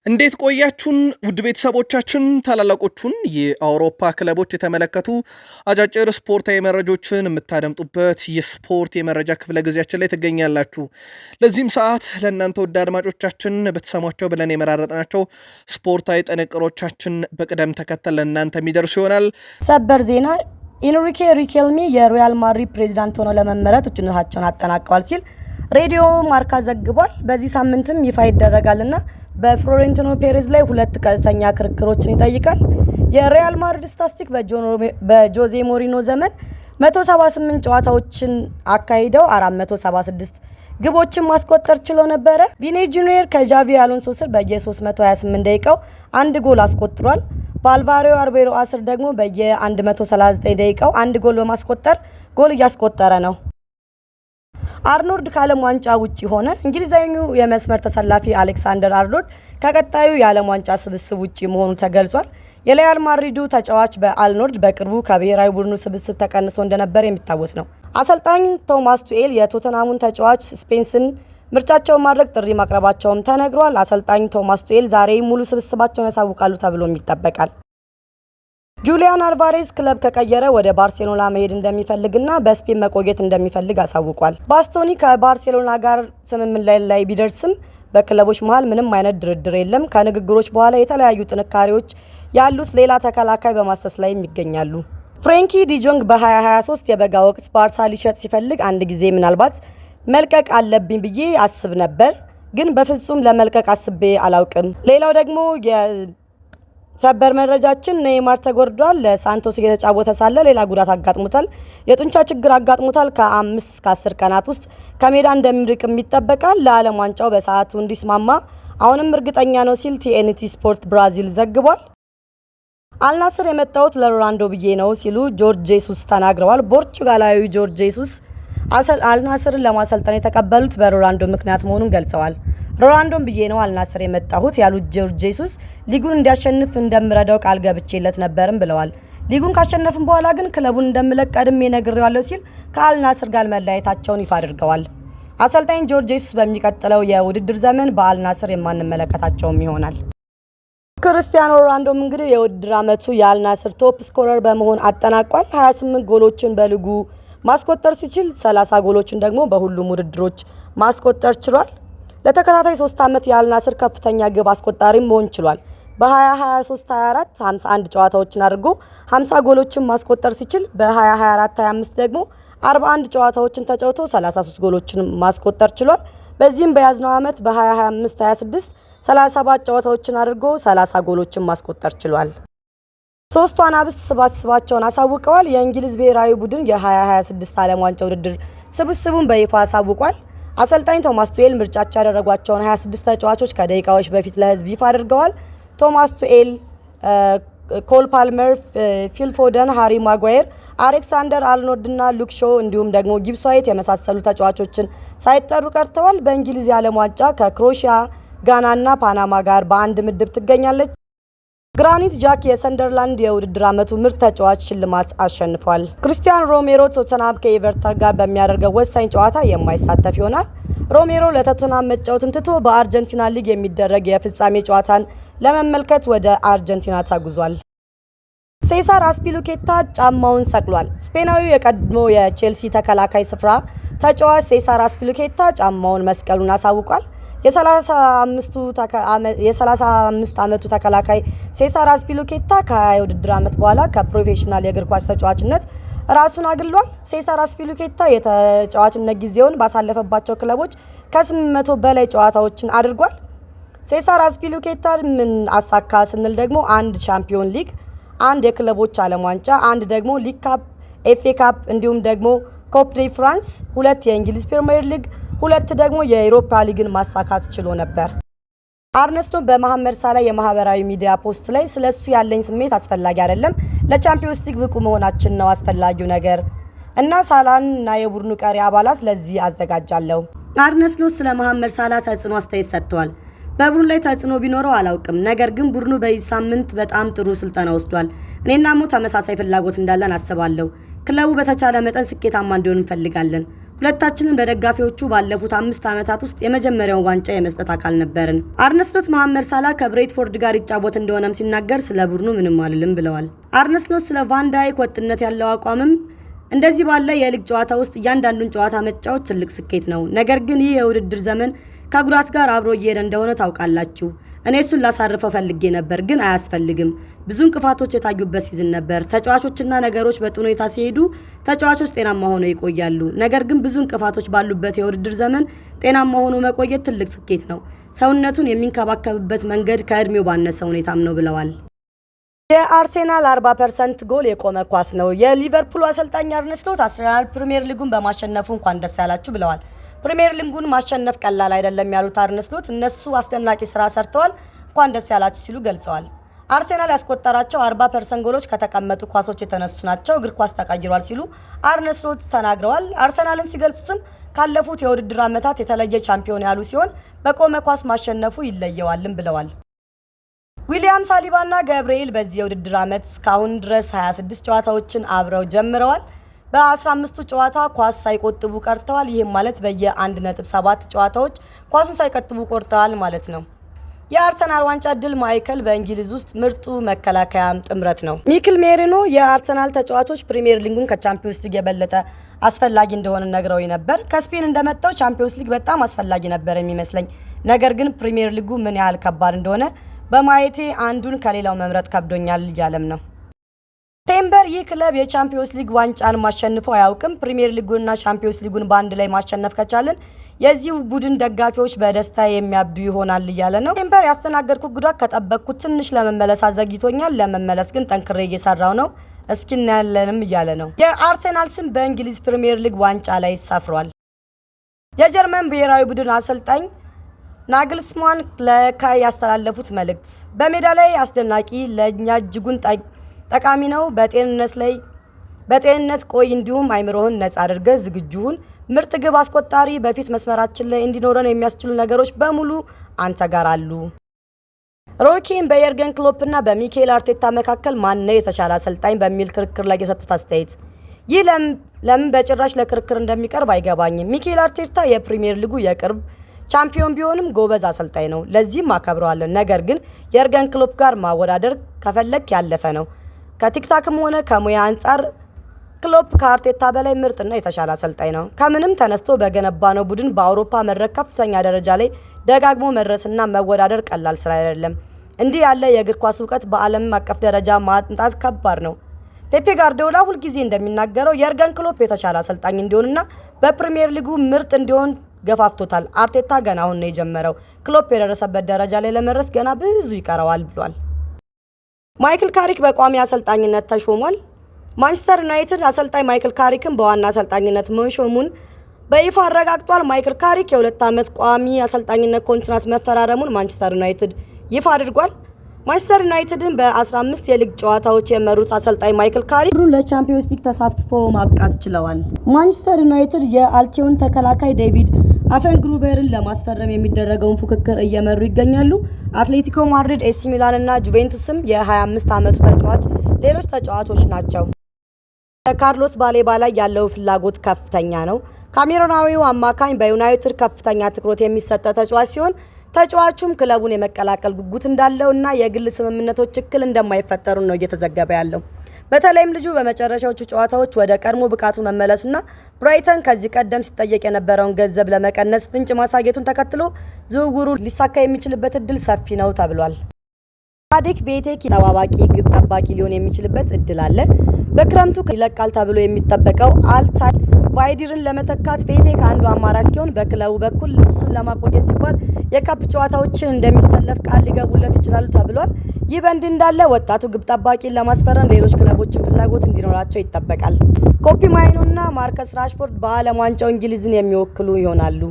እንዴት ቆያችሁን ውድ ቤተሰቦቻችን? ታላላቆቹን የአውሮፓ ክለቦች የተመለከቱ አጫጭር ስፖርታዊ መረጃዎችን የምታደምጡበት የስፖርት የመረጃ ክፍለ ጊዜያችን ላይ ትገኛላችሁ። ለዚህም ሰዓት ለእናንተ ውድ አድማጮቻችን በተሰሟቸው ብለን የመራረጥናቸው ስፖርታዊ ጥንቅሮቻችን በቅደም ተከተል ለእናንተ የሚደርሱ ይሆናል። ሰበር ዜና ኢንሪኬ ሪኬልሚ የሪያል ማድሪድ ፕሬዚዳንት ሆነው ለመመረጥ እጩነታቸውን አጠናቀዋል ሲል ሬዲዮ ማርካ ዘግቧል። በዚህ ሳምንትም ይፋ ይደረጋልና በፍሎሬንቲኖ ፔሬዝ ላይ ሁለት ቀጥተኛ ክርክሮችን ይጠይቃል። የሪያል ማድሪድ ስታቲስቲክ በጆዜ ሞሪኖ ዘመን 178 ጨዋታዎችን አካሂደው 476 ግቦችን ማስቆጠር ችለው ነበረ። ቪኒ ጁኒየር ከጃቪ አሎንሶ ስር በየ328 ደቂቃው አንድ ጎል አስቆጥሯል። በአልቫሮ አርቤሮ አስር ደግሞ በየ139 ደቂቃው አንድ ጎል በማስቆጠር ጎል እያስቆጠረ ነው። አርኖልድ ከዓለም ዋንጫ ውጪ ሆነ። እንግሊዛዊው የመስመር ተሰላፊ አሌክሳንደር አርኖልድ ከቀጣዩ የዓለም ዋንጫ ስብስብ ውጪ መሆኑ ተገልጿል። የሪያል ማድሪዱ ተጫዋች በአርኖልድ በቅርቡ ከብሔራዊ ቡድኑ ስብስብ ተቀንሶ እንደነበር የሚታወስ ነው። አሰልጣኝ ቶማስ ቱኤል የቶተናሙን ተጫዋች ስፔንስን ምርጫቸውን ማድረግ ጥሪ ማቅረባቸውም ተነግሯል። አሰልጣኝ ቶማስ ቱኤል ዛሬ ሙሉ ስብስባቸውን ያሳውቃሉ ተብሎም ይጠበቃል። ጁሊያን አልቫሬዝ ክለብ ከቀየረ ወደ ባርሴሎና መሄድ እንደሚፈልግና በስፔን መቆየት እንደሚፈልግ አሳውቋል። ባስቶኒ ከባርሴሎና ጋር ስምምነት ላይ ቢደርስም በክለቦች መሃል ምንም አይነት ድርድር የለም። ከንግግሮች በኋላ የተለያዩ ጥንካሬዎች ያሉት ሌላ ተከላካይ በማሰስ ላይ ይገኛሉ። ፍሬንኪ ዲጆንግ በ2023 የበጋ ወቅት ባርሳ ሊሸጥ ሲፈልግ አንድ ጊዜ ምናልባት መልቀቅ አለብኝ ብዬ አስብ ነበር፣ ግን በፍጹም ለመልቀቅ አስቤ አላውቅም። ሌላው ደግሞ ሰበር መረጃችን ኔይማር ተጎድቷል። ለሳንቶስ እየተጫወተ ሳለ ሌላ ጉዳት አጋጥሞታል። የጡንቻ ችግር አጋጥሞታል። ከ5 እስከ 10 ቀናት ውስጥ ከሜዳ እንደሚርቅም ይጠበቃል። ለዓለም ዋንጫው በሰዓቱ እንዲስማማ አሁንም እርግጠኛ ነው ሲል ቲኤንቲ ስፖርት ብራዚል ዘግቧል። አልናስር የመጣሁት ለሮናልዶ ብዬ ነው ሲሉ ጆርጅ ጄሱስ ተናግረዋል። ፖርቹጋላዊ ጆርጅ ጄሱስ አልናስርን ለማሰልጠን የተቀበሉት በሮናልዶ ምክንያት መሆኑን ገልጸዋል። ሮናልዶን ብዬ ነው አልናስር የመጣሁት ያሉት ጆርጅ ጄሱስ ሊጉን እንዲያሸንፍ እንደምረዳው ቃል ገብቼለት ነበርም ብለዋል። ሊጉን ካሸነፍን በኋላ ግን ክለቡን እንደምለቅ ቀድሜ ነግሬዋለሁ ሲል ከአልናስር ጋር መለያየታቸውን ይፋ አድርገዋል። አሰልጣኝ ጆርጅ ጄሱስ በሚቀጥለው የውድድር ዘመን በአልናስር የማንመለከታቸውም ይሆናል። ክርስቲያኖ ሮናልዶም እንግዲህ የውድድር ዓመቱ የአልናስር ቶፕ ስኮረር በመሆን አጠናቋል። 28 ጎሎችን በሊጉ ማስቆጠር ሲችል 30 ጎሎችን ደግሞ በሁሉም ውድድሮች ማስቆጠር ችሏል። ለተከታታይ 3 ዓመት የአልናስር ከፍተኛ ግብ አስቆጣሪም መሆን ችሏል። በ2023-24 51 ጨዋታዎችን አድርጎ 50 ጎሎችን ማስቆጠር ሲችል በ2024-25 ደግሞ 41 ጨዋታዎችን ተጫውቶ 33 ጎሎችን ማስቆጠር ችሏል። በዚህም በያዝነው ዓመት በ2025-26 37 ጨዋታዎችን አድርጎ 30 ጎሎችን ማስቆጠር ችሏል። ሶስቱ አናብስት ስባቸውን አሳውቀዋል። የእንግሊዝ ብሔራዊ ቡድን የ2026 ዓለም ዋንጫ ውድድር ስብስቡን በይፋ አሳውቋል። አሰልጣኝ ቶማስ ቱኤል ምርጫቸው ያደረጓቸውን 26 ተጫዋቾች ከደቂቃዎች በፊት ለህዝብ ይፋ አድርገዋል። ቶማስ ቱኤል ኮል ፓልመር፣ ፊል ፎደን፣ ሃሪ ማጓየር፣ አሌክሳንደር አርኖልድ እና ሉክ ሾው እንዲሁም ደግሞ ጊብስ ዋይት የመሳሰሉ ተጫዋቾችን ሳይጠሩ ቀርተዋል። በእንግሊዝ የዓለም ዋንጫ ከክሮኤሺያ፣ ጋና እና ፓናማ ጋር በአንድ ምድብ ትገኛለች። ግራኒት ጃክ የሰንደርላንድ የውድድር ዓመቱ ምርጥ ተጫዋች ሽልማት አሸንፏል። ክርስቲያን ሮሜሮ ቶተናም ከኤቨርተን ጋር በሚያደርገው ወሳኝ ጨዋታ የማይሳተፍ ይሆናል። ሮሜሮ ለቶተናም መጫወትን ትቶ በአርጀንቲና ሊግ የሚደረግ የፍጻሜ ጨዋታን ለመመልከት ወደ አርጀንቲና ተጉዟል። ሴሳር አስፒሉኬታ ጫማውን ሰቅሏል። ስፔናዊው የቀድሞ የቼልሲ ተከላካይ ስፍራ ተጫዋች ሴሳር አስፒሉኬታ ጫማውን መስቀሉን አሳውቋል። የ35 ዓመቱ ተከላካይ ሴሳር አስፒሉኬታ ከ20 የውድድር ዓመት በኋላ ከፕሮፌሽናል የእግር ኳስ ተጫዋችነት ራሱን አግሏል። ሴሳር አስፒሉኬታ የተጫዋችነት ጊዜውን ባሳለፈባቸው ክለቦች ከ800 በላይ ጨዋታዎችን አድርጓል። ሴሳር አስፒሉኬታ ምን አሳካ ስንል ደግሞ አንድ ቻምፒዮን ሊግ፣ አንድ የክለቦች ዓለም ዋንጫ፣ አንድ ደግሞ ሊግ ካፕ፣ ኤፍኤ ካፕ እንዲሁም ደግሞ ኮፕ ዴ ፍራንስ፣ 2 የእንግሊዝ ፕሪሚየር ሊግ፣ 2 ደግሞ የአውሮፓ ሊግን ማሳካት ችሎ ነበር። አርነ ስሎት በመሐመድ ሳላህ የማህበራዊ ሚዲያ ፖስት ላይ ስለሱ ያለኝ ስሜት አስፈላጊ አይደለም፣ ለቻምፒዮንስ ሊግ ብቁ መሆናችን ነው አስፈላጊው ነገር እና ሳላህን እና የቡድኑ ቀሪ አባላት ለዚህ አዘጋጃለሁ። አርነ ስሎት ስለ መሐመድ ሳላህ ተጽዕኖ አስተያየት ሰጥቷል። በቡድኑ ላይ ተጽዕኖ ቢኖረው አላውቅም፣ ነገር ግን ቡድኑ በዚህ ሳምንት በጣም ጥሩ ስልጠና ወስዷል። እኔና ተመሳሳይ ፍላጎት እንዳለን አስባለሁ። ክለቡ በተቻለ መጠን ስኬታማ እንዲሆን እንፈልጋለን። ሁለታችንም ለደጋፊዎቹ ባለፉት 5 ዓመታት ውስጥ የመጀመሪያውን ዋንጫ የመስጠት አካል ነበርን። አርነ ስሎት መሐመድ ሳላህ ከብሬንትፎርድ ጋር ይጫወት እንደሆነም ሲናገር ስለ ቡድኑ ምንም አልልም ብለዋል። አርነ ስሎት ስለ ቫን ዳይክ ወጥነት ያለው አቋምም እንደዚህ ባለ የሊግ ጨዋታ ውስጥ እያንዳንዱን ጨዋታ መጫወት ትልቅ ስኬት ነው። ነገር ግን ይህ የውድድር ዘመን ከጉዳት ጋር አብሮ እየሄደ እንደሆነ ታውቃላችሁ። እኔ እሱን ላሳርፈው ፈልጌ ነበር፣ ግን አያስፈልግም። ብዙ እንቅፋቶች የታዩበት ሲዝን ነበር። ተጫዋቾችና ነገሮች በጥሩ ሁኔታ ሲሄዱ ተጫዋቾች ጤናማ ሆነው ይቆያሉ። ነገር ግን ብዙ እንቅፋቶች ባሉበት የውድድር ዘመን ጤናማ ሆኖ መቆየት ትልቅ ስኬት ነው። ሰውነቱን የሚንከባከብበት መንገድ ከእድሜው ባነሰ ሁኔታም ነው ብለዋል። የአርሴናል 40% ጎል የቆመ ኳስ ነው። የሊቨርፑል አሰልጣኝ አርነ ስሎት አርሰናል ፕሪሚየር ሊጉን በማሸነፉ እንኳን ደስ ያላችሁ ብለዋል። ፕሪሚየር ሊጉን ማሸነፍ ቀላል አይደለም ያሉት አርነ ስሎት እነሱ አስደናቂ ስራ ሰርተዋል፣ እንኳን ደስ ያላችሁ ሲሉ ገልጸዋል። አርሴናል ያስቆጠራቸው 40% ጎሎች ከተቀመጡ ኳሶች የተነሱ ናቸው። እግር ኳስ ተቀይሯል ሲሉ አርነ ስሎት ተናግረዋል። አርሰናልን ሲገልጹትም ካለፉት የውድድር ዓመታት የተለየ ቻምፒዮን ያሉ ሲሆን በቆመ ኳስ ማሸነፉ ይለየዋልም ብለዋል። ዊሊያም ሳሊባና ገብርኤል በዚህ የውድድር ዓመት እስካሁን ድረስ 26 ጨዋታዎችን አብረው ጀምረዋል። በ15ቱ ጨዋታ ኳስ ሳይቆጥቡ ቀርተዋል። ይህም ማለት በየ1.7 ጨዋታዎች ኳሱን ሳይቆጥቡ ቆርጠዋል ማለት ነው። የአርሰናል ዋንጫ ድል ማይከል በእንግሊዝ ውስጥ ምርጡ መከላከያም ጥምረት ነው። ሚኬል ሜሪኖ የአርሰናል ተጫዋቾች ፕሪሚየር ሊጉን ከቻምፒዮንስ ሊግ የበለጠ አስፈላጊ እንደሆነ ነግረው ነበር። ከስፔን እንደመጣው ቻምፒዮንስ ሊግ በጣም አስፈላጊ ነበር የሚመስለኝ፣ ነገር ግን ፕሪሚየር ሊጉ ምን ያህል ከባድ እንደሆነ በማየቴ አንዱን ከሌላው መምረጥ ከብዶኛል እያለም ነው። ቴምበር ይህ ክለብ የቻምፒዮንስ ሊግ ዋንጫን ማሸንፈው አያውቅም። ፕሪሚየር ሊጉንና ቻምፒዮንስ ሊጉን በአንድ ላይ ማሸነፍ ከቻለን የዚህ ቡድን ደጋፊዎች በደስታ የሚያብዱ ይሆናል እያለ ነው። ቴምበር ያስተናገድኩት ጉዳት ከጠበቅኩት ትንሽ ለመመለስ አዘግይቶኛል፣ ለመመለስ ግን ጠንክሬ እየሰራው ነው፣ እስኪ እናያለንም እያለ ነው። የአርሴናል ስም በእንግሊዝ ፕሪሚየር ሊግ ዋንጫ ላይ ሰፍሯል። የጀርመን ብሔራዊ ቡድን አሰልጣኝ ናግልስማን ለካይ ያስተላለፉት መልእክት በሜዳ ላይ አስደናቂ፣ ለእኛ እጅጉን ጠቃሚ ነው። በጤንነት ቆይ፣ እንዲሁም አይምሮህን ነጻ አድርገህ ዝግጁሁን። ምርጥ ግብ አስቆጣሪ በፊት መስመራችን ላይ እንዲኖረን የሚያስችሉ ነገሮች በሙሉ አንተ ጋር አሉ። ሮኪን በየርገን ክሎፕና በሚኬል አርቴታ መካከል ማነው የተሻለ አሰልጣኝ በሚል ክርክር ላይ የሰጡት አስተያየት፣ ይህ ለምን በጭራሽ ለክርክር እንደሚቀርብ አይገባኝም። ሚኬል አርቴታ የፕሪሚየር ሊጉ የቅርብ ቻምፒዮን ቢሆንም ጎበዝ አሰልጣኝ ነው፣ ለዚህም አከብረዋለን። ነገር ግን የርገን ክሎፕ ጋር ማወዳደር ከፈለክ ያለፈ ነው። ከቲክታክም ሆነ ከሙያ አንጻር ክሎፕ ከአርቴታ በላይ ምርጥና የተሻለ አሰልጣኝ ነው። ከምንም ተነስቶ በገነባነው ቡድን በአውሮፓ መድረክ ከፍተኛ ደረጃ ላይ ደጋግሞ መድረስና መወዳደር ቀላል ስራ አይደለም። እንዲህ ያለ የእግር ኳስ እውቀት በዓለም አቀፍ ደረጃ ማምጣት ከባድ ነው። ፔፔ ጋርዲዮላ ሁልጊዜ እንደሚናገረው የርገን ክሎፕ የተሻለ አሰልጣኝ እንዲሆንና በፕሪሚየር ሊጉ ምርጥ እንዲሆን ገፋፍቶታል። አርቴታ ገና አሁን ነው የጀመረው። ክሎፕ የደረሰበት ደረጃ ላይ ለመድረስ ገና ብዙ ይቀረዋል ብሏል። ማይክል ካሪክ በቋሚ አሰልጣኝነት ተሾሟል። ማንቸስተር ዩናይትድ አሰልጣኝ ማይክል ካሪክን በዋና አሰልጣኝነት መሾሙን በይፋ አረጋግጧል። ማይክል ካሪክ የ2 ዓመት ቋሚ አሰልጣኝነት ኮንትራት መፈራረሙን ማንቸስተር ዩናይትድ ይፋ አድርጓል። ማንቸስተር ዩናይትድን በ15 የሊግ ጨዋታዎች የመሩት አሰልጣኝ ማይክል ካሪክ ለቻምፒዮንስ ሊግ ተሳትፎ ማብቃት ችለዋል። ማንቸስተር ዩናይትድ የአልቼውን ተከላካይ ዴቪድ አፈንግሩበርን ለማስፈረም የሚደረገውን ፉክክር እየመሩ ይገኛሉ። አትሌቲኮ ማድሪድ፣ ኤሲ ሚላን እና ጁቬንቱስም የ25 ዓመቱ ተጫዋች ሌሎች ተጫዋቾች ናቸው። ካርሎስ ባሌባ ላይ ያለው ፍላጎት ከፍተኛ ነው። ካሜሮናዊው አማካኝ በዩናይትድ ከፍተኛ ትኩረት የሚሰጠው ተጫዋች ሲሆን ተጫዋቹም ክለቡን የመቀላቀል ጉጉት እንዳለው እና የግል ስምምነቶች እክል እንደማይፈጠሩ ነው እየተዘገበ ያለው። በተለይም ልጁ በመጨረሻዎቹ ጨዋታዎች ወደ ቀድሞ ብቃቱ መመለሱና ብራይተን ከዚህ ቀደም ሲጠየቅ የነበረውን ገንዘብ ለመቀነስ ፍንጭ ማሳየቱን ተከትሎ ዝውውሩ ሊሳካ የሚችልበት እድል ሰፊ ነው ተብሏል። ሳዲቅ ቤቴክ ተጠባባቂ ግብ ጠባቂ ሊሆን የሚችልበት እድል አለ። በክረምቱ ይለቃል ተብሎ የሚጠበቀው አልታይ ቫይዲርን ለመተካት ቤቴክ አንዱ አማራጭ ሲሆን በክለቡ በኩል እሱን ለማቆየት ሲባል የካፕ ጨዋታዎችን እንደሚሰለፍ ቃል ሊገቡለት ይችላሉ ተብሏል። ይህ በእንዲህ እንዳለ ወጣቱ ግብ ጠባቂን ለማስፈረም ሌሎች ክለቦችን ፍላጎት እንዲኖራቸው ይጠበቃል። ኮቢ ማይኖ እና ማርከስ ራሽፎርድ በዓለም ዋንጫው እንግሊዝን የሚወክሉ ይሆናሉ።